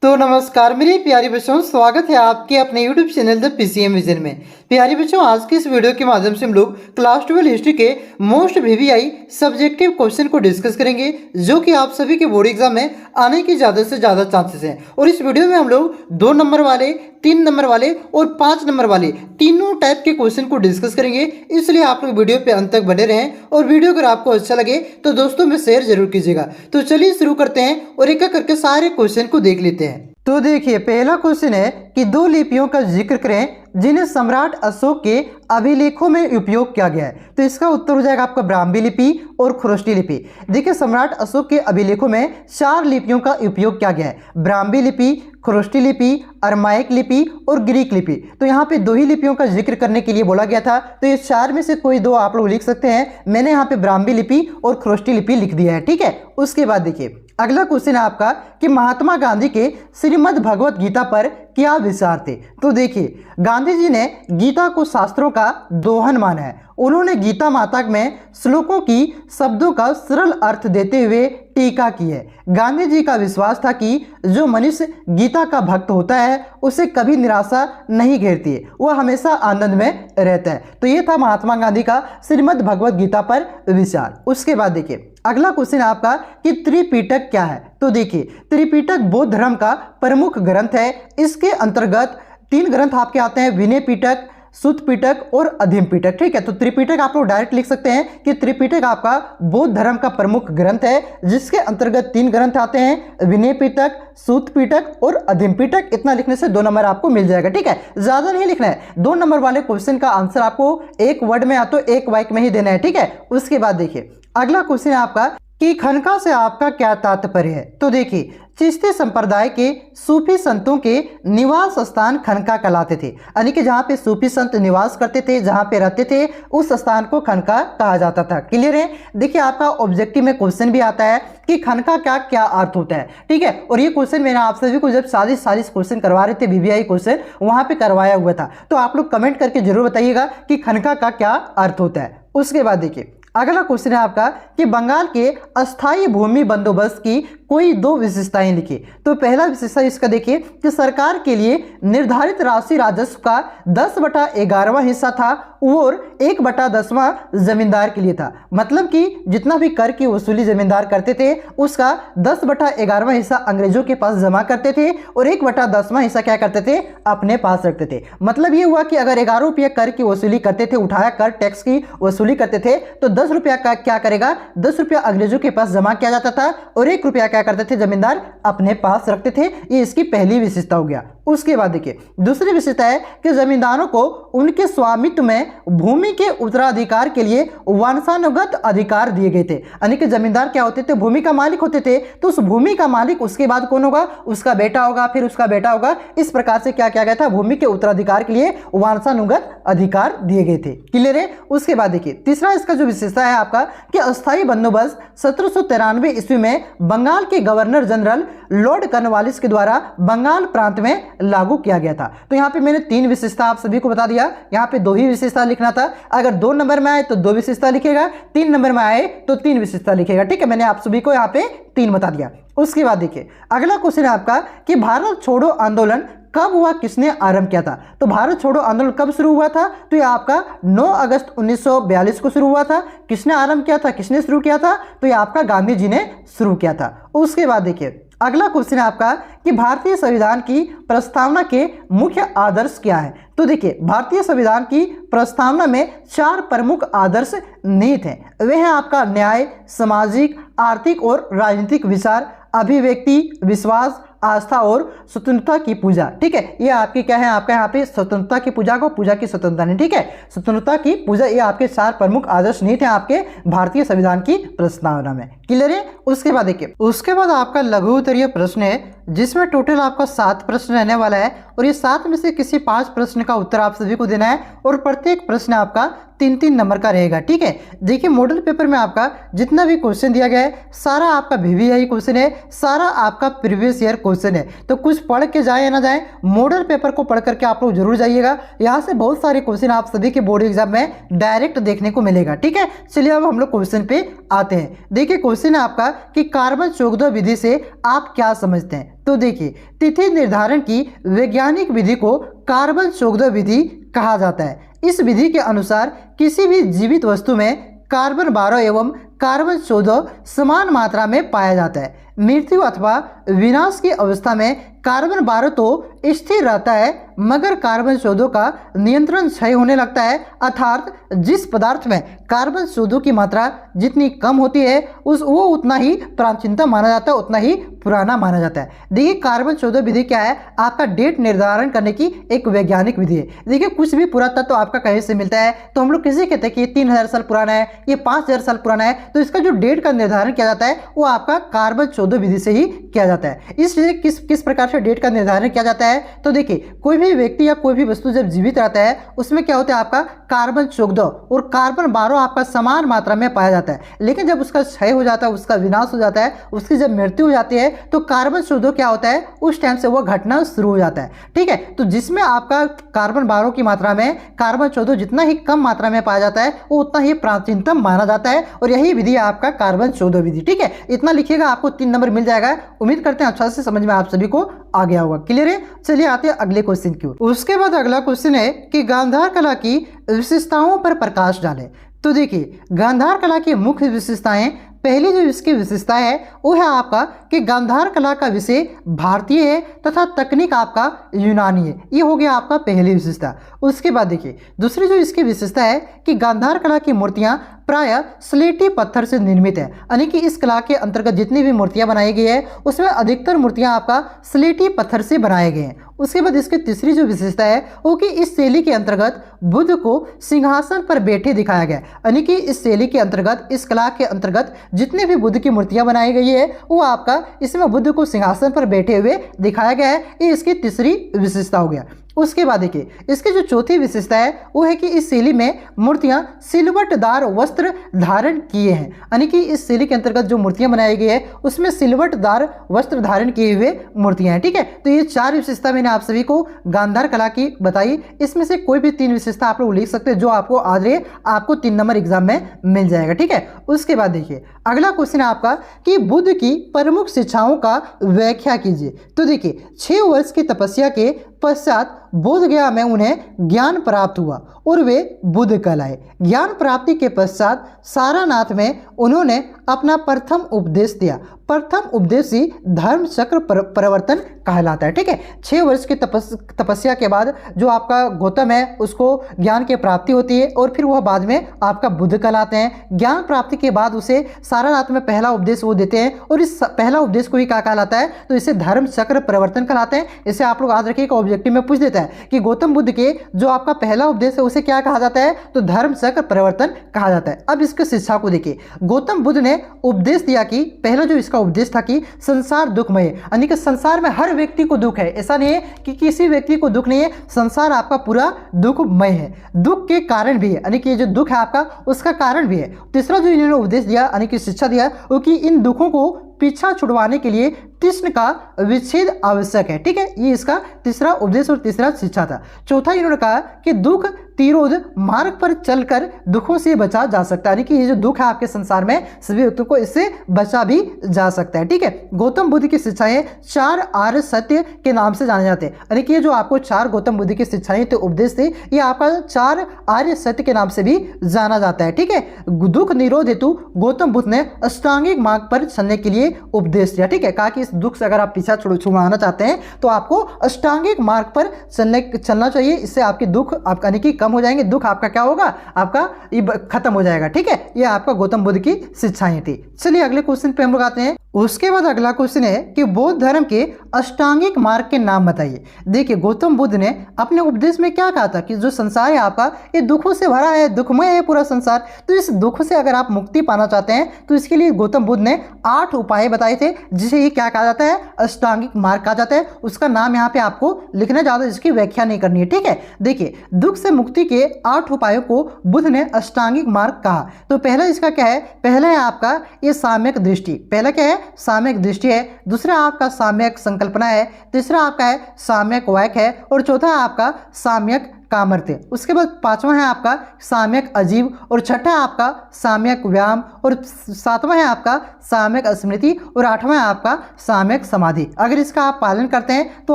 तो नमस्कार मेरी प्यारी बच्चों, स्वागत है आपके अपने YouTube channel the PCM vision में। प्यारी बच्चों, आज की इस वीडियो के माध्यम से हम लोग क्लास 12 हिस्ट्री के मोस्ट VVI सब्जेक्टिव क्वेश्चन को डिस्कस करेंगे, जो कि आप सभी के बोर्ड एग्जाम में आने की ज़्यादा से ज़्यादा चांसेस हैं। और इस वीडियो में हम लोग 2 नंबर वाले, 3 नंबर वाले और 5 नंबर वाले तीनों टाइप के क्वेश्चन को डिस्कस करेंगे, इसलिए आप लोग वीडियो पे अंत तक बने रहें। और वीडियो अगर आपको अच्छा लगे तो दोस्तों में शेयर जरूर कीजिएगा। तो चलिए शुरू करते हैं और एक एक करके सारे क्वेश्चन को देख लेते हैं। तो देखिए, पहला क्वेश्चन है कि 2 लिपियों का जिक्र करें जिन्हें सम्राट अशोक के अभिलेखों में उपयोग किया गया है। तो इसका उत्तर हो जाएगा आपका ब्राह्मी लिपि और खरोष्टी लिपि। देखिए, सम्राट अशोक के अभिलेखों में 4 लिपियों का उपयोग किया गया है, ब्राह्मी लिपि, खरोष्टी लिपि, अरमाइक लिपि और ग्रीक लिपि। तो यहाँ पे 2 ही लिपियों का जिक्र करने के लिए बोला गया था, तो ये 4 में से कोई 2 आप लोग लिख सकते हैं। मैंने यहाँ पे ब्राह्मी लिपि और खरोष्टी लिपि लिख दिया है, ठीक है। उसके बाद देखिए, अगला क्वेश्चन है आपका कि महात्मा गांधी के श्रीमद् भगवत गीता पर क्या विचार थे। तो देखिए, गांधी जी ने गीता को शास्त्रों का दोहन माना है। उन्होंने गीता माता में श्लोकों की शब्दों का सरल अर्थ देते हुए टीका की है। गांधी जी का विश्वास था कि जो मनुष्य गीता का भक्त होता है उसे कभी निराशा नहीं घेरती है, वह हमेशा आनंद में रहता है। तो ये था महात्मा गांधी का श्रीमद् भगवत गीता पर विचार। उसके बाद देखिए, अगला क्वेश्चन आपका कि त्रिपिटक क्या है। तो देखिए, त्रिपिटक बौद्ध धर्म का प्रमुख ग्रंथ है। इसके अंतर्गत 3 ग्रंथ आपके आते हैं, विनय पिटक, सुत्त पिटक और अधीम पिटक, ठीक है। तो त्रिपिटक आप लोग डायरेक्ट लिख सकते हैं कि त्रिपिटक आपका बौद्ध धर्म का प्रमुख ग्रंथ है, जिसके अंतर्गत 3 ग्रंथ आते हैं, विनय पिटक, सुत्त पिटक और अधीम पिटक। इतना लिखने से 2 नंबर आपको मिल जाएगा, ठीक है। ज्यादा नहीं लिखना है। 2 नंबर वाले क्वेश्चन का आंसर आपको एक वर्ड में या तो एक वाक्य में ही देना है, ठीक है। उसके बाद देखिए, अगला क्वेश्चन है आपका कि खनका से आपका क्या तात्पर्य है। तो देखिए, चिश्ती संप्रदाय के सूफी संतों के निवास स्थान खनका कहलाते थे, यानी कि जहाँ पे सूफी संत निवास करते थे, जहाँ पे रहते थे, उस स्थान को खनका कहा जाता था। क्लियर है। देखिए, आपका ऑब्जेक्टिव में क्वेश्चन भी आता है कि खनका का क्या अर्थ होता है, ठीक है। और ये क्वेश्चन मैंने आप सभी को जब 40 क्वेश्चन करवा रहे थे VVI क्वेश्चन, वहां पे करवाया हुआ था। तो आप लोग कमेंट करके जरूर बताइएगा कि खनका का क्या अर्थ होता है। उसके बाद देखिए, अगला क्वेश्चन है आपका कि बंगाल के अस्थायी भूमि बंदोबस्त की कोई 2 विशेषताएं लिखिए। तो पहला विशेषता इसका देखिए कि सरकार के लिए निर्धारित राशि राजस्व का 10/11वां हिस्सा था और 1/10वां जमींदार के लिए था। मतलब कि जितना भी कर की वसूली जमींदार करते थे, उसका 10/11वां हिस्सा अंग्रेजों के पास जमा करते थे और 1/10वां हिस्सा क्या करते थे, अपने पास रखते थे। मतलब ये हुआ कि अगर 11 रुपये कर की वसूली करते थे, उठाया कर, टैक्स की वसूली करते थे, तो 10 रुपया का क्या करेगा, 10 रुपया अंग्रेजों के पास जमा किया जाता था और 1 रुपया क्या करते थे, जमींदार अपने पास रखते थे। ये इसकी पहली विशेषता हो गया। उसके बाद देखिए, दूसरी विशेषता है कि जमींदारों को उनके स्वामित्व में भूमि के उत्तराधिकार के लिए वंशानुगत अधिकार दिए गए थे। यानी कि जमींदार क्या होते थे, भूमि का मालिक होते थे। तो उस भूमि का मालिक उसके बाद कौन होगा, उसका बेटा होगा, फिर उसका बेटा होगा। इस प्रकार से क्या किया गया था, भूमि के उत्तराधिकार के लिए वंशानुगत अधिकार दिए गए थे। क्लियर है। उसके बाद देखिए, तीसरा इसका जो विशेषता है आपका कि अस्थायी बंदोबस्त 1793 ईस्वी में बंगाल के गवर्नर जनरल लॉर्ड कॉर्नवालिस के द्वारा बंगाल प्रांत में लागू किया गया था। तो यहाँ पे मैंने 3 विशेषता आप सभी को बता दिया। यहाँ पे 2 ही विशेषता लिखना था। अगर 2 नंबर में आए तो 2 विशेषता लिखेगा, 3 नंबर में आए तो 3 विशेषता लिखेगा, ठीक है। मैंने आप सभी को यहाँ पे 3 बता दिया। उसके बाद देखिए, अगला क्वेश्चन है आपका कि भारत छोड़ो आंदोलन कब हुआ, किसने आरंभ किया था। तो भारत छोड़ो आंदोलन कब शुरू हुआ था, तो ये आपका 9 अगस्त 1942 को शुरू हुआ था। किसने आरंभ किया था, किसने शुरू किया था, तो ये आपका गांधी जी ने शुरू किया था। उसके बाद देखिए, अगला क्वेश्चन है आपका कि भारतीय संविधान की प्रस्तावना के मुख्य आदर्श क्या है। तो देखिए, भारतीय संविधान की प्रस्तावना में 4 प्रमुख आदर्श निहित हैं। वे हैं आपका न्याय, सामाजिक, आर्थिक और राजनीतिक विचार, अभिव्यक्ति, विश्वास, आस्था और स्वतंत्रता की पूजा, ठीक है। ये आपकी क्या है, आपका यहाँ पे स्वतंत्रता की पूजा को पूजा की स्वतंत्रता नहीं, ठीक है। स्वतंत्रता की पूजा, ये आपके 4 प्रमुख आदर्श निहित हैं आपके भारतीय संविधान की प्रस्तावना में। क्लियर है। उसके बाद देखिए, उसके बाद आपका लघु उत्तरीय प्रश्न है, जिसमें टोटल आपका 7 प्रश्न रहने वाला है और ये 7 में से किसी 5 प्रश्न का उत्तर आप सभी को देना है और प्रत्येक प्रश्न आपका 3-3 नंबर का रहेगा, ठीक है। देखिए, मॉडल पेपर में आपका जितना भी क्वेश्चन दिया गया है सारा आपका VVI क्वेश्चन है, सारा आपका प्रीवियस ईयर क्वेश्चन है। तो कुछ पढ़ के जाए या ना जाए, मॉडल पेपर को पढ़ करके आप लोग जरूर जाइएगा। यहाँ से बहुत सारे क्वेश्चन आप सभी के बोर्ड एग्जाम में डायरेक्ट देखने को मिलेगा, ठीक है। चलिए अब हम लोग क्वेश्चन पे आते हैं। देखिए, क्वेश्चन क्वेश्चन है आपका कि कार्बन 14 विधि से आप क्या समझते हैं। तो देखिए, तिथि निर्धारण की वैज्ञानिक विधि को कार्बन 14 विधि कहा जाता है। इस विधि के अनुसार किसी भी जीवित वस्तु में कार्बन 12 एवं कार्बन 14 समान मात्रा में पाया जाता है। मृत्यु अथवा विनाश की अवस्था में कार्बन 12 तो स्थिर रहता है, मगर कार्बन 14 का नियंत्रण क्षय होने लगता है। अर्थात जिस पदार्थ में कार्बन 14 की मात्रा जितनी कम होती है वो उतना ही प्राचीनतम माना जाता है, उतना ही पुराना माना जाता है। देखिए, कार्बन 14 विधि क्या है, आपका डेट निर्धारण करने की एक वैज्ञानिक विधि है। देखिए, कुछ भी पुरातत्व तो आपका कहीं से मिलता है, तो हम लोग किसी कहते हैं कि ये 3000 साल पुराना है, ये 5000 साल पुराना है, तो इसका जो डेट का निर्धारण किया जाता है वो आपका कार्बन 14 विधि से ही किया जाता है। इसलिए किस प्रकार से डेट का निर्धारण किया जाता है, तो देखिए, कोई भी व्यक्ति या कोई भी वस्तु जब जीवित रहता है उसमें क्या होता है, आपका कार्बन 14 और कार्बन 12 आपका समान मात्रा में पाया जाता है। लेकिन जब उसका क्षय हो जाता है, उसका विनाश हो जाता है, उसकी जब मृत्यु हो जाती है, तो कार्बन 14 क्या होता है, उस टाइम से वो घटना शुरू हो जाता है। ठीक है, तो जिसमें आपका कार्बन 12 की मात्रा में कार्बन 14 जितना ही कम मात्रा में पाया जाता है वो उतना ही प्राचीनतम माना जाता है, और यही विधि है आपका कार्बन 14 विधि। ठीक है, इतना लिखिएगा, आपको 3 नंबर मिल जाएगा। उम्मीद करते हैं अच्छा से समझ में आप सभी को आ गया होगा। क्लियर है? चलिए आते हैं अगले क्वेश्चन की ओर। उसके बाद अगला क्वेश्चन है कि गांधार कला की विशेषताओं पर प्रकाश डालें। तो देखिए, गांधार कला की मुख्य विशेषताएं, पहली जो इसकी विशेषता है वो है आपका कि गांधार कला का विषय भारतीय है तथा तकनीक आपका यूनानी है। ये हो गया आपका पहली विशेषता। उसके बाद देखिए, दूसरी जो इसकी विशेषता है कि गांधार कला की मूर्तियां प्रायः स्लेटी पत्थर से निर्मित है, यानी कि इस कला के अंतर्गत जितनी भी मूर्तियां बनाई गई है उसमें अधिकतर मूर्तियां आपका स्लेटी पत्थर से बनाए गए हैं। उसके बाद इसकी तीसरी जो विशेषता है वो कि इस शैली के अंतर्गत बुद्ध को सिंहासन पर बैठे दिखाया गया, यानी कि इस शैली के अंतर्गत, इस कला के अंतर्गत जितने भी बुद्ध की मूर्तियां बनाई गई है वो आपका इसमें बुद्ध को सिंहासन पर बैठे हुए दिखाया गया है। ये इसकी तीसरी विशेषता हो गया। उसके बाद देखिए, इसकी जो चौथी विशेषता है वो है कि इस शैली में मूर्तियां सिलवटदार वस्त्र धारण किए हैं, यानी कि इस शैली के अंतर्गत जो मूर्तियां बनाई गई है उसमें सिलवटदार वस्त्र धारण किए हुए मूर्तियां हैं। ठीक है, तो ये 4 विशेषता मैंने आप सभी को गांधार कला की बताई। इसमें से कोई भी 3 विशेषता आप लोग लिख सकते हैं, जो आपको आज आपको 3 नंबर एग्जाम में मिल जाएगा। ठीक है, उसके बाद देखिए, अगला क्वेश्चन है आपका कि बुद्ध की प्रमुख शिक्षाओं का व्याख्या कीजिए। तो देखिए, 6 वर्ष की तपस्या के पश्चात बोध गया में उन्हें ज्ञान प्राप्त हुआ और वे बुद्ध कहलाए। ज्ञान प्राप्ति के पश्चात सारनाथ में उन्होंने अपना प्रथम उपदेश दिया। प्रथम उपदेश ही धर्म चक्र परिवर्तन कहलाता है। ठीक है, 6 वर्ष की तपस्या के बाद जो आपका गौतम है उसको ज्ञान की प्राप्ति होती है और फिर वह बाद में आपका बुद्ध कहलाते हैं। ज्ञान प्राप्ति के बाद उसे सारनाथ में पहला उपदेश वो देते हैं और इस पहला उपदेश को ही क्या कहलाता है, तो इसे धर्म चक्र परिवर्तन कहलाते हैं। इसे आप लोग याद रखिएगा, ऑब्जेक्टिव में पूछ देता है कि गौतम बुद्ध के जो आपका पहला उपदेश है उसे क्या कहा जाता है, तो धर्म चक्र परिवर्तन कहा जाता है। अब इसके शिक्षा को देखिए, गौतम बुद्ध ने उपदेश दिया कि पहला जो इसका उपदेश था कि संसार दुखमय है, यानी कि संसार में हर व्यक्ति को दुख है, ऐसा नहीं है कि किसी व्यक्ति को दुख नहीं है, संसार आपका पूरा दुखमय है, दुख के कारण भी है, यानी कि जो दुख है आपका उसका कारण भी है। तीसरा जो इन्होंने उपदेश दिया यानी कि शिक्षा दिया वो कि इन दुखों को पीछा छुड़वाने के लिए तृष्ण का विच्छेद आवश्यक है। ठीक है, ये इसका तीसरा उपदेश और तीसरा शिक्षा था। चौथा इन्होंने कहा कि दुख तिरोध मार्ग पर चलकर दुखों से बचा जा सकता है, यानी कि ये जो दुख है आपके संसार में सभी व्यक्तियों को इससे बचा भी जा सकता है। ठीक है, गौतम बुद्ध की शिक्षाएं 4 आर्य सत्य के नाम से जाने जाते हैं, यानी कि ये जो आपको 4 गौतम बुद्ध की शिक्षाएं थे, उपदेश थे, ये आपका 4 आर्य सत्य के नाम से भी जाना जाता है। ठीक है, दुख निरोध हेतु गौतम बुद्ध ने अष्टांगिक मार्ग पर चलने के लिए उपदेश दिया। ठीक है, कहा कि इस दुख से अगर आप पीछा छुड़वाना चाहते हैं तो आपको अष्टांगिक मार्ग पर चलना चाहिए, इससे आपके दुख आपका यानी कि कम हो जाएंगे, दुख आपका क्या होगा, आपका ये खत्म हो जाएगा। ठीक है, ये आपका गौतम बुद्ध की शिक्षाएं थी। चलिए अगले क्वेश्चन पे हम लोग आते हैं। उसके बाद अगला क्वेश्चन है कि बौद्ध धर्म के अष्टांगिक मार्ग के नाम बताइए। देखिए, गौतम बुद्ध ने अपने उपदेश में क्या कहा था कि जो संसार है आपका ये दुखों से भरा है, दुखमय है पूरा संसार, तो इस दुख से अगर आप मुक्ति पाना चाहते हैं तो इसके लिए गौतम बुद्ध ने 8 उपाय बताए थे, जिसे ये क्या कहा जाता है, अष्टांगिक मार्ग कहा जाता है। उसका नाम यहाँ पे आपको लिखना ज्यादा, इसकी व्याख्या नहीं करनी है। ठीक है, देखिए, दुख से मुक्ति के 8 उपायों को बुद्ध ने अष्टांगिक मार्ग कहा। तो पहला इसका क्या है, पहला है आपका ये साम्यक दृष्टि, पहला क्या है, साम्यक दृष्टि है। दूसरा आपका साम्यक संकल्पना है। तीसरा आपका है साम्यक वाक्य है और चौथा आपका साम्यक कामर थे। उसके बाद पांचवा है आपका साम्यक अजीब, और छठा है आपका साम्यक व्यायाम, और सातवां है आपका साम्यक स्मृति, और आठवां है आपका साम्यक समाधि। अगर इसका आप पालन करते हैं तो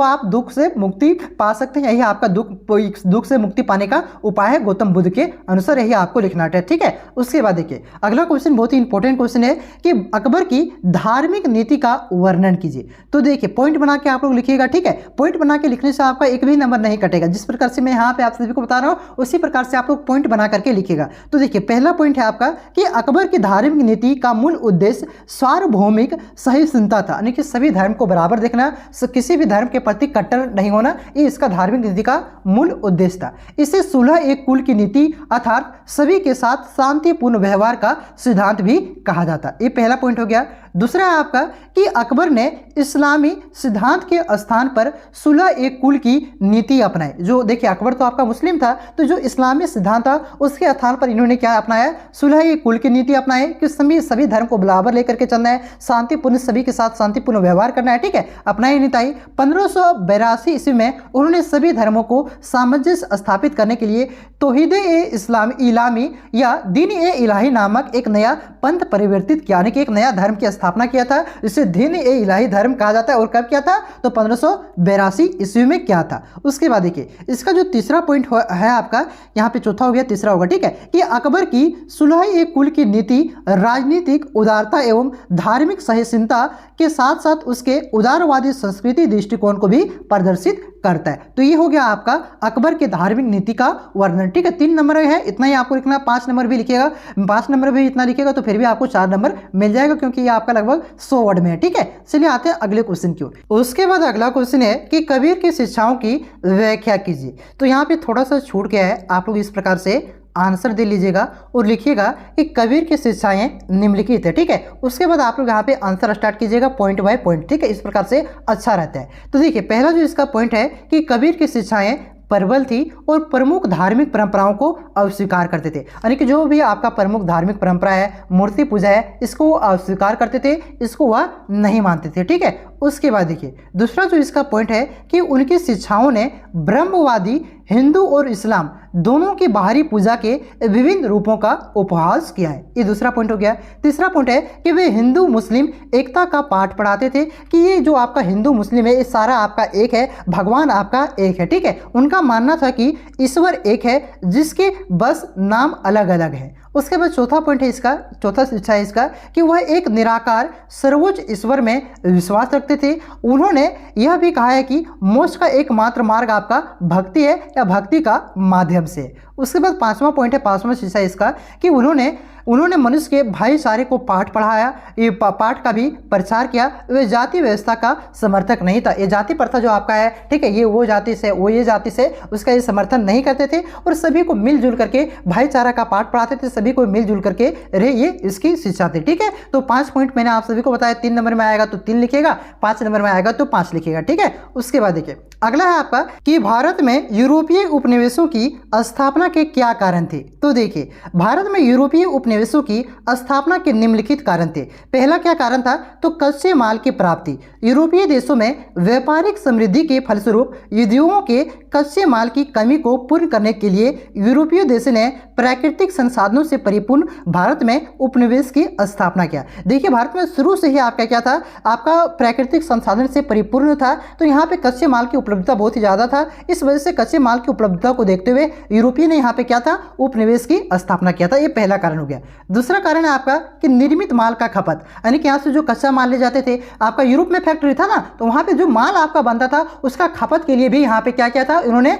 आप दुख से मुक्ति पा सकते हैं। यही आपका दुख से मुक्ति पाने का उपाय है गौतम बुद्ध के अनुसार, यही आपको लिखना है। ठीक है, उसके बाद देखिए अगला क्वेश्चन बहुत ही इंपॉर्टेंट क्वेश्चन है कि अकबर की धार्मिक नीति का वर्णन कीजिए। तो देखिए पॉइंट बना के आप लोग लिखिएगा। ठीक है, पॉइंट बना के लिखने से आपका एक भी नंबर नहीं कटेगा। जिस प्रकार से मैं यहाँ पे आप सभी को बता रहा हूँ उसी प्रकार से आप लोग पॉइंट बना करके लिखिएगा। तो देखिए पहला पॉइंट है आपका कि अकबर की धार्मिक नीति का मूल उद्देश्य सार्वभौमिक सहिष्णुता था, यानी कि सभी धर्म को बराबर देखना, किसी भी धर्म के प्रति कट्टर नहीं होना, ये इसका धार्मिक नीति का मूल उद्देश्य था। इसे सुलह एक कुल की नीति अर्थात सभी के साथ शांतिपूर्ण व्यवहार का सिद्धांत भी कहा जाता। ये पहला पॉइंट हो गया। दूसरा है आपका कि अकबर ने इस्लामी सिद्धांत के स्थान पर सुलह एक कुल की नीति अपनाई। जो देखिए अकबर तो आपका मुस्लिम था, तो जो इस्लामी सिद्धांत था उसके स्थान पर इन्होंने क्या अपनाया, सुलह एक कुल की नीति अपनाई कि सभी धर्म को बराबर लेकर के चलना है, शांतिपूर्ण सभी के साथ शांतिपूर्ण व्यवहार करना है। ठीक है, अपनाई नीति आई। 1582 ईस्वी में उन्होंने सभी धर्मों को सामंजस्य स्थापित करने के लिए तौहीद-ए-इस्लाम इलामी या दीन-ए-इलाही नामक एक नया पंथ परिवर्तित किया, यानी कि एक नया धर्म की स्थापना किया था, जिसे दीन-ए-इलाही धर्म कहा जाता है। और कब किया था, तो 1582 ईस्वी में किया था। उसके बाद देखिए इसका जो तीसरा पॉइंट है आपका, यहाँ पे चौथा हो गया, तीसरा होगा। ठीक है, कि अकबर की सुलह एक कुल की नीति राजनीतिक उदारता एवं धार्मिक सहिष्णुता के साथ साथ उसके उदारवादी संस्कृति दृष्टिकोण को भी प्रदर्शित करता है। तो ये हो गया आपका अकबर के धार्मिक नीति का वर्णन। ठीक है, 3 नंबर है, इतना ही आपको लिखना। 5 नंबर भी लिखिएगा, 5 नंबर भी इतना लिखिएगा तो फिर भी आपको 4 नंबर मिल जाएगा, क्योंकि ये आपका लगभग 100 वर्ड में है। ठीक है, चलिए आते हैं अगले क्वेश्चन की ओर। उसके बाद अगला क्वेश्चन है कि कबीर की शिक्षाओं की व्याख्या कीजिए। तो यहाँ पे थोड़ा सा छूट गया है, आप लोग इस प्रकार से आंसर दे लीजिएगा और लिखिएगा कि कबीर की शिक्षाएं निम्नलिखित है। ठीक है, उसके बाद आप लोग यहाँ पे आंसर स्टार्ट कीजिएगा पॉइंट बाय पॉइंट। ठीक है, इस प्रकार से अच्छा रहता है। तो देखिए पहला जो इसका पॉइंट है कि कबीर की शिक्षाएं प्रबल थी और प्रमुख धार्मिक परंपराओं को अस्वीकार करते थे, यानी कि जो भी आपका प्रमुख धार्मिक परंपरा है, मूर्ति पूजा है, इसको अस्वीकार करते थे, इसको वह नहीं मानते थे। ठीक है, उसके बाद देखिए दूसरा जो इसका पॉइंट है कि उनकी शिक्षाओं ने ब्रह्मवादी हिंदू और इस्लाम दोनों की बाहरी पूजा के विभिन्न रूपों का उपहास किया है। ये दूसरा पॉइंट हो गया। तीसरा पॉइंट है कि वे हिंदू मुस्लिम एकता का पाठ पढ़ाते थे, कि ये जो आपका हिंदू मुस्लिम है ये सारा आपका एक है, भगवान आपका एक है। ठीक है, उनका मानना था कि ईश्वर एक है, जिसके बस नाम अलग अलग है। उसके बाद चौथा पॉइंट है इसका, चौथा शिक्षा है इसका कि वह एक निराकार सर्वोच्च ईश्वर में विश्वास रखते थे। उन्होंने यह भी कहा है कि मोक्ष का एकमात्र मार्ग आपका भक्ति है या भक्ति का माध्यम से। उसके बाद पांचवा पॉइंट है, पांचवा शिक्षा इसका कि उन्होंने मनुष्य के भाईचारे को पाठ पढ़ाया, ये पाठ का भी प्रचार किया। वे जाति व्यवस्था का समर्थक नहीं था, ये जाति प्रथा जो आपका है, ठीक है, ये वो जाति से वो ये जाति से, उसका ये समर्थन नहीं करते थे और सभी को मिलजुल करके भाईचारा का पाठ पढ़ाते थे, सभी को मिलजुल करके रहे, ये इसकी शिक्षा थी। ठीक है, तो 5 पॉइंट मैंने आप सभी को बताया। 3 नंबर में आएगा तो 3 लिखेगा, 5 नंबर में आएगा तो 5 लिखेगा। ठीक है, उसके बाद देखिए अगला है आपका कि भारत में यूरोपीय उपनिवेशों की स्थापना के क्या कारण थे। तो देखिए भारत में यूरोपीय उपनिवेशों की स्थापना के निम्नलिखित कारण थे। पहला क्या कारण था, तो कच्चे माल की प्राप्ति। यूरोपीय देशों में व्यापारिक समृद्धि के फलस्वरूप उद्योगों के कच्चे माल की कमी को पूर्ण करने के लिए यूरोपीय देशों ने प्राकृतिक संसाधनों से परिपूर्ण भारत में उपनिवेश की स्थापना किया। देखिए भारत में शुरू से ही आपका क्या था, आपका प्राकृतिक संसाधन से परिपूर्ण था, तो यहाँ पे कच्चे माल की उपलब्धता बहुत ही ज़्यादा था। इस वजह से कच्चे माल की उपलब्धता को देखते हुए यूरोपीय ने यहाँ पे क्या था, उपनिवेश की स्थापना किया था। ये पहला कारण हो गया। दूसरा कारण है आपका कि निर्मित माल का खपत, यानी कि यहाँ से जो कच्चा माल ले जाते थे, आपका यूरोप में फैक्ट्री था ना, तो वहाँ पे जो माल आपका बनता था उसका खपत के लिए भी यहाँ पे क्या किया था, इन्होंने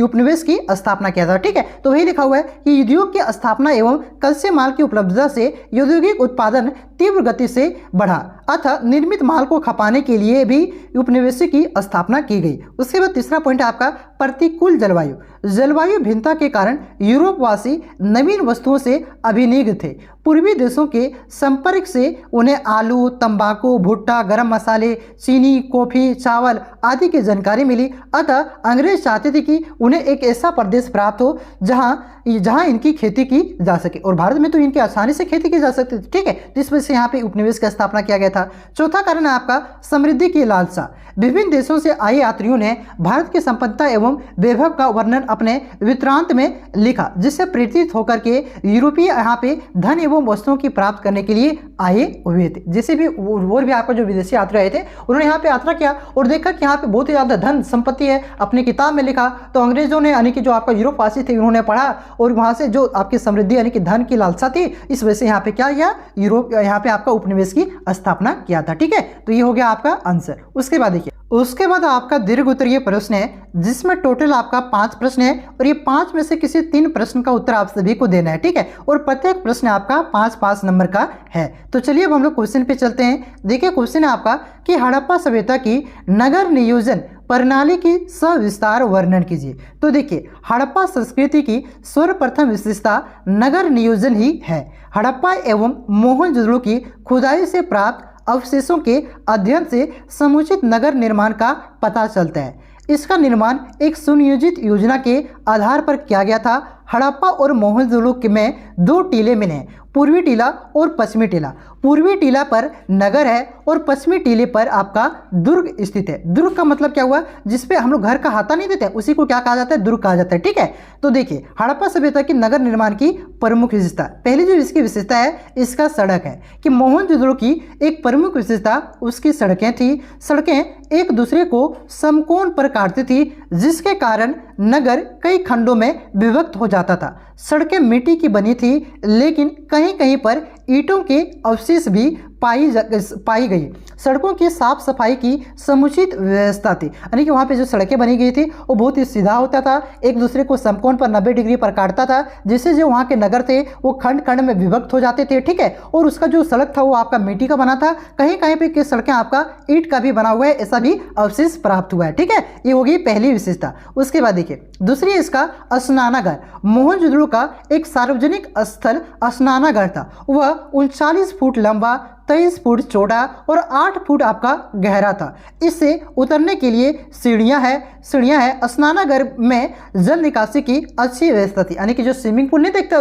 उपनिवेश की स्थापना किया था। ठीक है, तो वही लिखा हुआ है कि उद्योग की स्थापना एवं कच्चे माल की उपलब्धता से औद्योगिक उत्पादन तीव्र गति से बढ़ा, अतः निर्मित माल को खपाने के लिए भी उपनिवेश की स्थापना की गई। उसके बाद तीसरा पॉइंट है आपका प्रतिकूल जलवायु। जलवायु भिन्नता के कारण यूरोपवासी नवीन वस्तुओं से अभिनिग्ध थे। पूर्वी देशों के संपर्क से उन्हें आलू, तंबाकू, भुट्टा, गरम मसाले, चीनी, कॉफी, चावल आदि की जानकारी मिली, अतः अंग्रेज चाहते थे कि उन्हें एक ऐसा प्रदेश प्राप्त हो जहां इनकी खेती की जा सके, और भारत में तो इनकी आसानी से खेती की जा सकती थी। ठीक है, तो इस वजह से यहाँ पे उपनिवेश की स्थापना किया गया था। चौथा कारण है आपका समृद्धि की लालसा। विभिन्न देशों से आए यात्रियों ने भारत की संपन्नता एवं वैभव का वर्णन अपने वृत्तांत में लिखा, जिससे प्रेरित होकर के यूरोपीय यहाँ पे धन एवं वस्तुओं की प्राप्त करने के लिए आए हुए थे। जैसे भी और भी आपका जो विदेशी यात्री आए थे उन्होंने यहाँ पे यात्रा किया और देखा कि यहाँ पे बहुत ही ज़्यादा धन संपत्ति है, अपनी किताब में लिखा। तो अंग्रेजों ने यानी कि जो आपका यूरोपवासी थे उन्होंने पढ़ा और वहाँ से जो आपकी समृद्धि यानी कि धन की लालसा थी, इस वजह से यहाँ पे क्या किया, यूरोप यहाँ पे आपका उपनिवेश की स्थापना किया था। ठीक है, तो ये हो गया आपका आंसर। उसके बाद देखिए, उसके बाद आपका दीर्घ उत्तरीय प्रश्न है जिसमें टोटल आपका 5 प्रश्न है और ये 5 में से किसी 3 प्रश्न का उत्तर आप सभी को देना है। ठीक है, और प्रत्येक प्रश्न आपका 5-5 नंबर का है। तो चलिए अब हम लोग क्वेश्चन पे चलते हैं। देखिए क्वेश्चन है आपका कि हड़प्पा सभ्यता की नगर नियोजन प्रणाली की सविस्तार वर्णन कीजिए। तो देखिए हड़प्पा संस्कृति की सर्वप्रथम विशेषता नगर नियोजन ही है। हड़प्पा एवं मोहनजोदड़ो की खुदाई से प्राप्त अवशेषों के अध्ययन से समुचित नगर निर्माण का पता चलता है। इसका निर्माण एक सुनियोजित योजना के आधार पर किया गया था। हड़प्पा और मोहनजोदड़ो में 2 टीले मिले, पूर्वी टीला और पश्चिमी टीला। पूर्वी टीला पर नगर है और पश्चिमी टीले पर आपका दुर्ग स्थित है। दुर्ग का मतलब क्या हुआ, जिसपे हम लोग घर का हाथा नहीं देते उसी को क्या कहा जाता है, दुर्ग कहा जाता है। ठीक है, तो देखिए हड़प्पा सभ्यता की नगर निर्माण की प्रमुख विशेषता, पहली जो इसकी विशेषता है इसका सड़क है कि मोहनजोदड़ो की एक प्रमुख विशेषता उसकी सड़कें थी। सड़कें एक दूसरे को समकोण पर काटती थी, जिसके कारण नगर कई खंडों में विभक्त हो जाता था। सड़कें मिट्टी की बनी थी, लेकिन कहीं कहीं पर ईंटों के अवशेष भी पाई गई। सड़कों की साफ सफाई की समुचित व्यवस्था थी, यानी कि वहाँ पे जो सड़कें बनी गई थी वो बहुत ही सीधा होता था, एक दूसरे को समकोण पर 90 डिग्री पर काटता था, जिससे जो वहाँ के नगर थे वो खंड खंड में विभक्त हो जाते थे। ठीक है, और उसका जो सड़क था वो आपका मिट्टी का बना था, कहीं कहीं पे सड़कें आपका ईंट का भी बना हुआ है, ऐसा भी अवशेष प्राप्त हुआ है। ठीक है, ये होगी पहली विशेषता। उसके बाद देखिए दूसरी इसका स्नानागार। मोहनजोदड़ो का एक सार्वजनिक स्थल स्नानागार था। वह 39 फुट लंबा, 23 फुट चौड़ा और 8 फुट आपका गहरा था। इससे उतरने के लिए सीढ़ियां हैं। स्नानागार में जल निकासी की अच्छी व्यवस्था थी, यानी कि जो स्विमिंग पूल नहीं देखते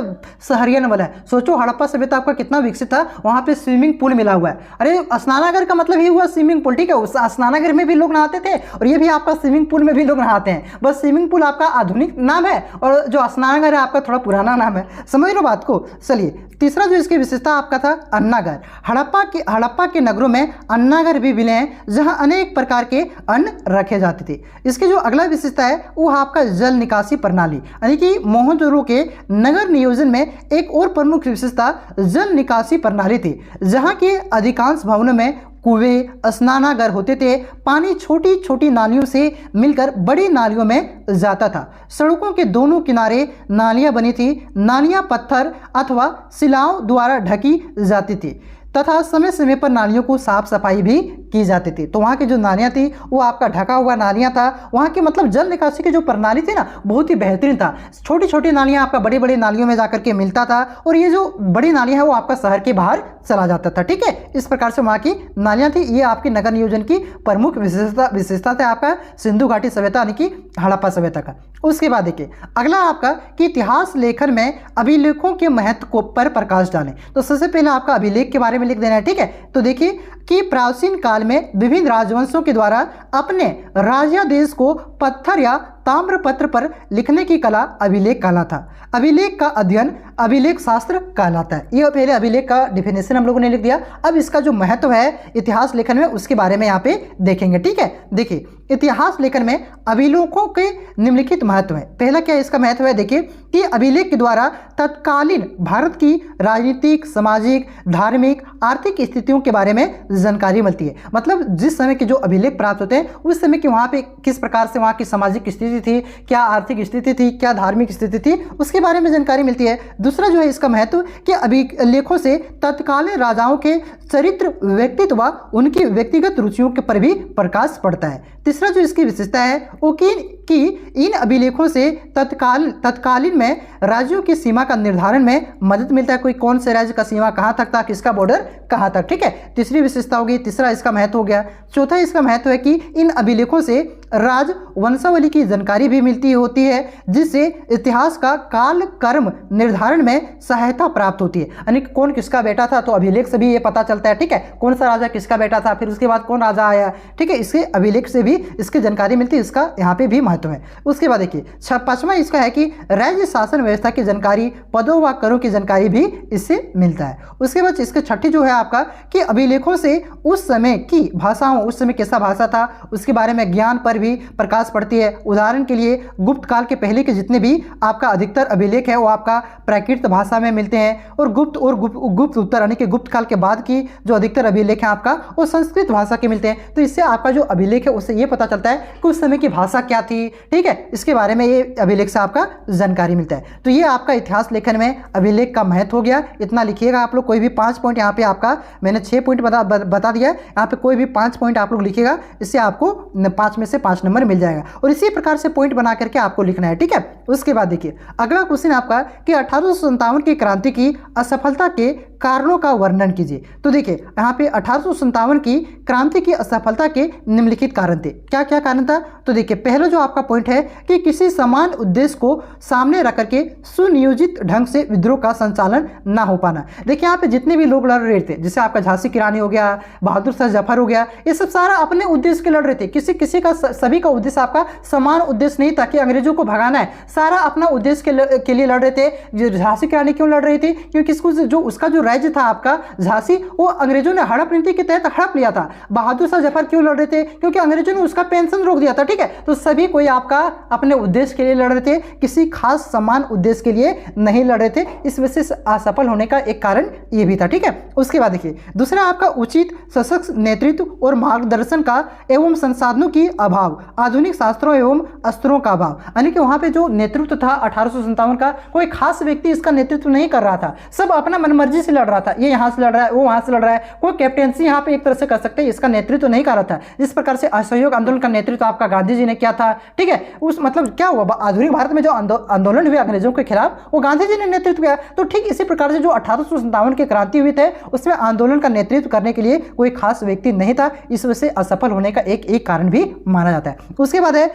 सहरियन वाला है, सोचो हड़प्पा सभ्यता आपका कितना विकसित था, वहाँ पे स्विमिंग पूल मिला हुआ है। अरे स्नानागार का मतलब ही हुआ स्विमिंग पूल। ठीक है, उस स्नानागार में भी लोग नहाते थे और ये भी आपका स्विमिंग पूल में भी लोग नहाते हैं, बस स्विमिंग पूल आपका आधुनिक नाम है और जो स्नानागार है आपका थोड़ा पुराना नाम है। समझ लो बात को। चलिए तीसरा जो इसकी विशेषता आपका था अन्नागार। हड़प्पा के नगरों में अन्नागार भी मिले हैं, जहां अनेक प्रकार के अन्न रखे जाते थे। इसकी जो अगला विशेषता है वो आपका जल निकासी प्रणाली, यानी कि मोहनजोदड़ो के नगर नियोजन में एक और प्रमुख विशेषता जल निकासी प्रणाली थी, जहां के अधिकांश भवनों में कुएं, स्नानागार होते थे। पानी छोटी छोटी नालियों से मिलकर बड़ी नालियों में जाता था। सड़कों के दोनों किनारे नालियां बनी थी। नालियां पत्थर अथवा शिलाओं द्वारा ढकी जाती थी तथा समय समय पर नालियों को साफ सफाई भी की जाती थी। तो वहाँ की जो नालियाँ थी वो आपका ढका हुआ नालियाँ था। वहाँ की मतलब जल निकासी की जो प्रणाली थी ना बहुत ही बेहतरीन था। छोटी छोटी नालियाँ आपका बड़ी बड़ी नालियों में जाकर के मिलता था और ये जो बड़ी नालियाँ है वो आपका शहर के बाहर चला जाता था। ठीक है, इस प्रकार से वहाँ की नालियाँ थी। ये आपकी नगर नियोजन की प्रमुख विशेषता था आपका सिंधु घाटी सभ्यता यानी कि हड़प्पा सभ्यता का। उसके बाद देखिए अगला आपका कि इतिहास लेखन में अभिलेखों के महत्व को पर प्रकाश डालें। तो सबसे पहले आपका अभिलेख के बारे में लिख देना है। ठीक है, तो देखिए कि प्राचीन काल में विभिन्न राजवंशों के द्वारा अपने राज्यादेश को पत्थर या ताम्रपत्र पर लिखने की कला अभिलेख कहलाता। अभिलेख का अध्ययन अभिलेख शास्त्र कहलाता है। ये पहले अभिलेख का डिफिनेशन हम लोगों ने लिख दिया। अब इसका जो महत्व है इतिहास लेखन में उसके बारे में यहाँ पे देखेंगे। ठीक है, देखिए इतिहास लेखन में अभिलेखों के निम्नलिखित महत्व है। पहला क्या इसका महत्व है, देखिए कि अभिलेख के द्वारा तत्कालीन भारत की राजनीतिक, सामाजिक, धार्मिक, आर्थिक स्थितियों के बारे में जानकारी मिलती है। मतलब जिस समय के जो अभिलेख प्राप्त होते हैं उस समय की वहाँ पे किस प्रकार से वहाँ की सामाजिक स्थिति थी, क्या आर्थिक स्थिति थी, क्या धार्मिक स्थिति थी, उसके बारे में जानकारी मिलती है। दूसरा जो है इसका महत्व कि अभिलेखों से तत्कालीन राजाओं के चरित्र, व्यक्तित्व व उनकी व्यक्तिगत रुचियों के पर भी प्रकाश पड़ता है। तीसरा जो इसकी विशेषता है वो कि कि इन अभिलेखों से तत्कालीन में राज्यों की सीमा का निर्धारण में मदद मिलता है। कोई कौन से राज्य का सीमा कहाँ तक था, किसका बॉर्डर कहाँ तक, ठीक है। तीसरी विशेषता होगी, तीसरा इसका महत्व हो गया। चौथा इसका महत्व है कि इन अभिलेखों से राज वंशावली की जानकारी भी मिलती होती है, जिससे इतिहास का काल कर्म निर्धारण में सहायता प्राप्त होती है। यानी कौन किसका बेटा था तो अभिलेख से भी ये पता चलता है, ठीक है। कौन सा राजा किसका बेटा था, फिर उसके बाद कौन राजा आया, ठीक है। इसके अभिलेख से भी इसकी जानकारी मिलती है, इसका यहाँ पे भी महत्व है। उसके बाद देखिए पांचवा इसका है कि राज्य शासन व्यवस्था की जानकारी, पदों व करों की जानकारी भी इससे मिलता है। उसके बाद इसके छठी जो है आपका कि अभिलेखों से उस समय की भाषाओं, उस समय कैसा भाषा था उसके बारे में ज्ञान पर भी प्रकाश पड़ती है। उदाहरण के लिए गुप्त काल के पहले के जितने भी आपका अधिकतर अभिलेख है वो आपका प्राकृत भाषा में मिलते हैं, और गुप्त उत्तर यानी कि गुप्त काल के बाद की जो अधिकतर अभिलेख है आपका वो संस्कृत भाषा के मिलते हैं। तो इससे आपका जो अभिलेख है उससे ये पता चलता है कि उस समय की भाषा क्या थी, ठीक है। इसके बारे में ये अभिलेख से आपका जानकारी मिलता है। तो ये आपका इतिहास लेखन में अभिलेख का महत्व हो गया। इतना लिखिएगा आप लोग, कोई भी 5 पॉइंट यहाँ पे आपका मैंने 6 पॉइंट बता दिया है, यहाँ पे कोई भी 5 पॉइंट आप लोग लिखिएगा, इससे आपको 5 में से 5 नंबर मिल जाएगा। और इसी प्रकार से पॉइंट बना करके आपको लिखना है, ठीक है। उसके बाद देखिए अगला क्वेश्चन आपका कि 1857 की क्रांति की असफलता के कारणों का वर्णन कीजिए। तो देखिए यहाँ पे 1857 की क्रांति की असफलता के निम्नलिखित कारण थे। क्या क्या कारण था, तो देखिए पहला जो आपका पॉइंट है कि किसी समान उद्देश्य को सामने रख करके सुनियोजित ढंग से विद्रोह का संचालन ना हो पाना। देखिए यहाँ पे जितने भी लोग लड़ रहे थे, जैसे आपका झांसी की रानी हो गया, बहादुर शाह जफर हो गया, ये सब सारा अपने उद्देश्य के लड़ रहे थे। किसी का सभी का उद्देश्य आपका समान उद्देश्य नहीं था कि अंग्रेजों को भगाना है, सारा अपना उद्देश्य के लिए लड़ रहे थे। झांसी की रानी क्यों लड़ रही थी, क्योंकि उसका जो राज्य था आपका झांसी वो अंग्रेजों ने हड़प नीति के तहत हड़प लिया था। बहादुर शाह जफर क्यों लड़ रहे थे, क्योंकि अंग्रेजों ने उसका पेंशन रोक दिया था, ठीक है। तो सभी कोई आपका अपने उद्देश्य के लिए लड़ रहे थे, किसी खास समान उद्देश्य के लिए नहीं लड़ रहे थे। इस वजह से असफल होने का एक कारण ये भी था, ठीक है। उसके बाद देखिए दूसरा आपका उचित सशक्त नेतृत्व और मार्गदर्शन का एवं संसाधनों की अभाव, आधुनिक शास्त्रों एवं अस्त्रों का अभाव। यानी कि वहां पे जो नेतृत्व था 1857 का, कोई खास व्यक्ति इसका नेतृत्व नहीं कर रहा था, सब अपना मनमर्जी से लड़ रहा था। ये यहाँ से लड़ रहा है, वो वहां से लड़ रहा है, कोई कैप्टेंसी यहाँ पे एक तरह से कर सकते हैं, इसका नेतृत्व नहीं कर रहा था। जिस प्रकार से असहयोग आंदोलन का नेतृत्व आपका गांधी जी ने किया था, ठीक है। उस मतलब क्या हुआ, आधुनिक भारत में जो आंदोलन हुए अंग्रेजों के खिलाफ वो गांधी जी ने नेतृत्व किया। तो ठीक इसी प्रकार से जो 1857 की क्रांति हुई थे उसमें आंदोलन का नेतृत्व करने के लिए कोई खास व्यक्ति नहीं था, इस वजह से असफल होने का एक कारण भी माना जाता है। उसके बाद है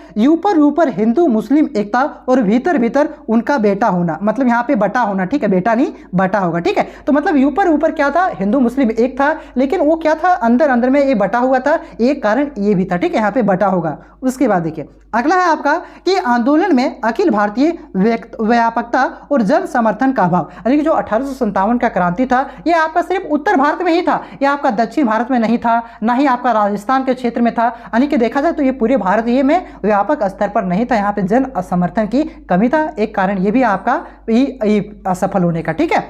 ऊपर हिंदू मुस्लिम एकता और भीतर उनका बेटा होना, मतलब यहाँ पे बटा होना, ठीक है, बेटा नहीं बटा होगा, ठीक है। तो मतलब ऊपर क्या था, हिंदू मुस्लिम एक था, लेकिन वो क्या था, अंदर में ये बटा हुआ था, एक कारण ये भी था, ठीक है, यहाँ पे बटा होगा। उसके बाद देखिए अगला है आपका कि आंदोलन में अखिल भारतीय व्यापकता और जन समर्थन का अभाव। यानी कि जो 1857 का क्रांति था ये आपका सिर्फ उत्तर भारत में ही था, ये आपका दक्षिण भारत में नहीं था, ना ही आपका राजस्थान के क्षेत्र में था। यानी कि देखा जाए तो ये पूरे भारत ये में व्यापक स्तर पर नहीं था, यहाँ पे जन समर्थन की कमी था, एक कारण ये भी आपका असफल होने का, ठीक है।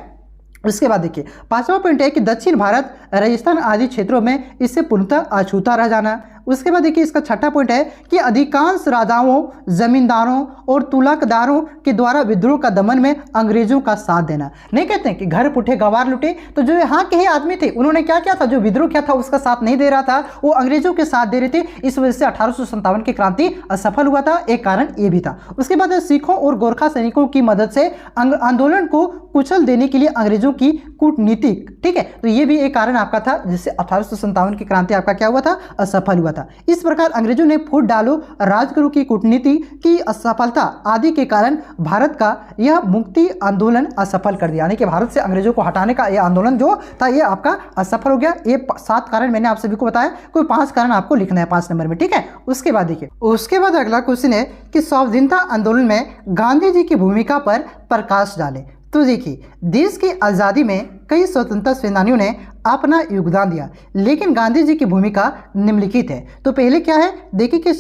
उसके बाद देखिए पांचवा पॉइंट है कि दक्षिण भारत राजस्थान आदि क्षेत्रों में इससे पूर्णतः अछूता रह जाना। उसके बाद देखिए इसका छठा पॉइंट है कि अधिकांश राजाओं, जमींदारों और तुलकदारों के द्वारा विद्रोह का दमन में अंग्रेजों का साथ देना। नहीं कहते हैं कि घर पुठे गवार लुटे, तो जो यहाँ के ही आदमी थे उन्होंने क्या किया था, जो विद्रोह किया था उसका साथ नहीं दे रहा था, वो अंग्रेजों के साथ दे रहे थे। इस वजह से 1857 की क्रांति असफल हुआ था, एक कारण ये भी था। उसके बाद सिखों और गोरखा सैनिकों की मदद से आंदोलन को कुचल देने के लिए अंग्रेजों की कूटनीति, ठीक है, तो ये भी एक कारण आपका था जिससे 1857 की क्रांति आपका क्या हुआ था, असफल हुआ था। इस प्रकार अंग्रेजों ने फूट डालो राजगुरु की कूटनीति की असफलता आदि के कारण भारत का यह मुक्ति आंदोलन असफल कर दिया। यानी कि भारत से अंग्रेजों को हटाने का यह आंदोलन जो था ये आपका असफल हो गया। ये 7 कारण मैंने आप सभी को बताया, कोई 5 कारण आपको लिखना है 5 नंबर में, ठीक है। उसके बाद देखिए उसके बाद अगला क्वेश्चन है कि स्वाधीनता आंदोलन में गांधी जी की भूमिका पर प्रकाश डालें। तो देखिए देश की आज़ादी में कई स्वतंत्रता सेनानियों ने अपना योगदान दिया, लेकिन गांधी जी की भूमिका निम्नलिखित है। तो पहले क्या है, देखिए कि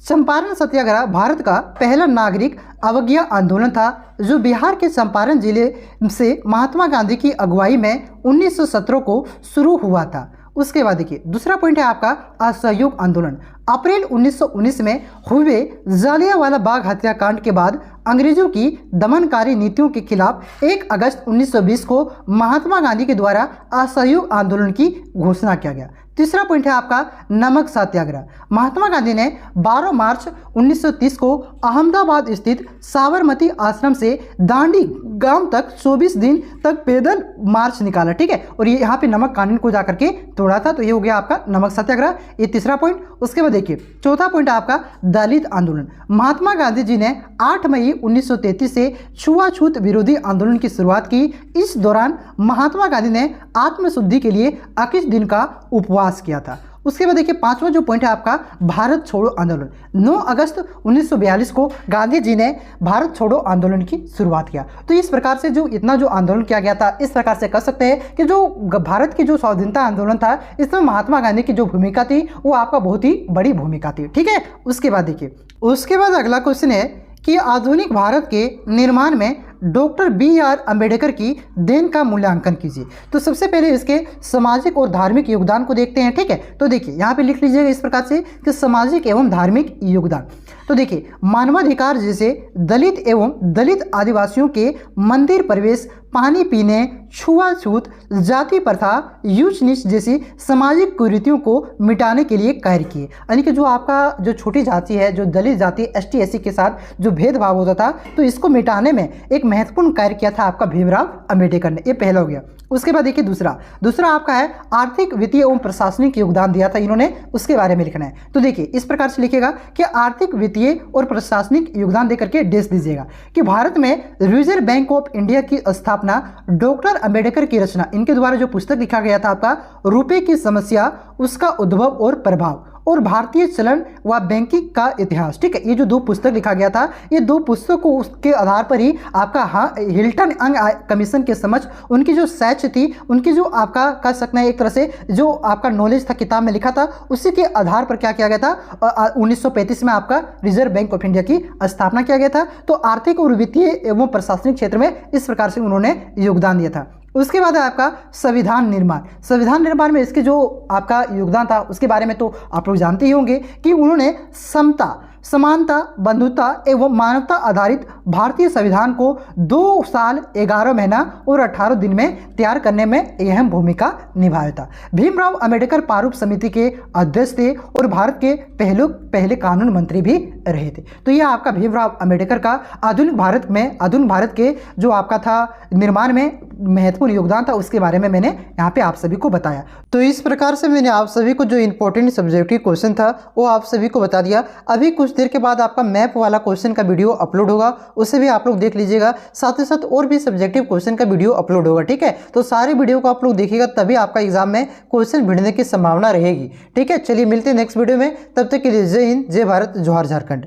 चंपारण सत्याग्रह भारत का पहला नागरिक अवज्ञा आंदोलन था जो बिहार के चंपारण जिले से महात्मा गांधी की अगुवाई में 1917 को शुरू हुआ था। उसके बाद देखिए दूसरा पॉइंट है आपका असहयोग आंदोलन। अप्रैल 1919 में हुए जालियांवाला बाग हत्याकांड के बाद अंग्रेजों की दमनकारी नीतियों के खिलाफ 1 अगस्त 1920 को महात्मा गांधी के द्वारा असहयोग आंदोलन की घोषणा किया गया। तीसरा पॉइंट है आपका नमक सत्याग्रह। महात्मा गांधी ने 12 मार्च 1930 को अहमदाबाद स्थित साबरमती आश्रम से दांडी गांव तक 24 दिन तक पैदल मार्च निकाला, ठीक है, और ये यहाँ पे नमक कानून को जाकर के तोड़ा था। तो ये हो गया आपका नमक सत्याग्रह, ये तीसरा पॉइंट। उसके बाद देखिए चौथा पॉइंट आपका दलित आंदोलन। महात्मा गांधी जी ने 8 मई 1933 से छुआछूत विरोधी आंदोलन की शुरुआत की। इस दौरान महात्मा गांधी ने आत्मशुद्धि के लिए 21 दिन का उपवास किया था। उसके बाद देखिए पांचवा जो पॉइंट है आपका भारत छोड़ो आंदोलन। 9 अगस्त 1942 को गांधी जी ने भारत छोड़ो आंदोलन की शुरुआत किया। तो इस प्रकार से जो इतना जो आंदोलन किया गया था, इस प्रकार से कह सकते हैं कि जो भारत की जो स्वाधीनता आंदोलन था, इसमें महात्मा गांधी की जो भूमिका थी वो आपका बहुत ही बड़ी भूमिका थी, ठीक है। उसके बाद देखिए उसके बाद अगला क्वेश्चन है कि आधुनिक भारत के निर्माण में डॉक्टर BR अम्बेडकर की देन का मूल्यांकन कीजिए। तो सबसे पहले इसके सामाजिक और धार्मिक योगदान को देखते हैं, ठीक है। तो देखिए यहाँ पे लिख लीजिएगा इस प्रकार से कि सामाजिक एवं धार्मिक योगदान। तो देखिए मानवाधिकार जैसे दलित एवं दलित आदिवासियों के मंदिर प्रवेश, पानी पीने, छुआछूत, जाति प्रथा, ऊंच नीच जैसी सामाजिक कुरीतियों को मिटाने के लिए कार्य किए। यानी कि जो आपका जो छोटी जाति है, जो दलित जाति ST SC के साथ जो भेदभाव होता था, तो इसको मिटाने में एक महत्वपूर्ण कार्य किया था आपका भीमराव अम्बेडकर ने। ये पहला हो गया। उसके बाद देखिए दूसरा आपका है आर्थिक, वित्तीय एवं प्रशासनिक योगदान दिया था इन्होंने, उसके बारे में लिखना है। तो देखिए इस प्रकार से लिखेगा कि आर्थिक, वित्तीय और प्रशासनिक योगदान देकर के डेस दीजिएगा कि भारत में रिजर्व बैंक ऑफ इंडिया की स्थापना, डॉक्टर अम्बेडकर की रचना, इनके द्वारा जो पुस्तक लिखा गया था आपका रुपए की समस्या, उसका उद्भव और प्रभाव, और भारतीय चलन व बैंकिंग का इतिहास, ठीक है। ये जो 2 पुस्तक लिखा गया था, ये 2 पुस्तकों उसके आधार पर ही आपका हिल्टन यंग कमीशन के समक्ष उनकी जो सर्च थी, उनकी जो आपका कह सकते हैं एक तरह से जो आपका नॉलेज था किताब में लिखा था, उसी के आधार पर क्या किया गया था 1935 में आपका रिजर्व बैंक ऑफ इंडिया की स्थापना किया गया था। तो आर्थिक और वित्तीय एवं प्रशासनिक क्षेत्र में इस प्रकार से उन्होंने योगदान दिया था। उसके बाद है आपका संविधान निर्माण। संविधान निर्माण में इसके जो आपका योगदान था उसके बारे में तो आप लोग जानते ही होंगे कि उन्होंने समता, समानता, बंधुता एवं मानवता आधारित भारतीय संविधान को 2 साल 11 महीना और 18 दिन में तैयार करने में अहम भूमिका निभाया था। भीमराव अम्बेडकर प्रारूप समिति के अध्यक्ष थे और भारत के पहले कानून मंत्री भी रहे थे। तो यह आपका भीमराव अम्बेडकर का आधुनिक भारत के जो आपका था निर्माण में महत्वपूर्ण योगदान था, उसके बारे में मैंने यहाँ पे आप सभी को बताया। तो इस प्रकार से मैंने आप सभी को जो इंपॉर्टेंट सब्जेक्टिव क्वेश्चन था वो आप सभी को बता दिया। अभी कुछ देर के बाद आपका मैप वाला क्वेश्चन का वीडियो अपलोड होगा, उसे भी आप लोग देख लीजिएगा। साथ ही साथ और भी सब्जेक्टिव क्वेश्चन का वीडियो अपलोड होगा, ठीक है। तो सारे वीडियो को आप लोग देखिएगा, तभी आपका एग्जाम में क्वेश्चन भिड़ने की संभावना रहेगी, ठीक है। चलिए मिलते हैं नेक्स्ट वीडियो में, तब तक के लिए जय हिंद, जय भारत, जोहार झारखंड।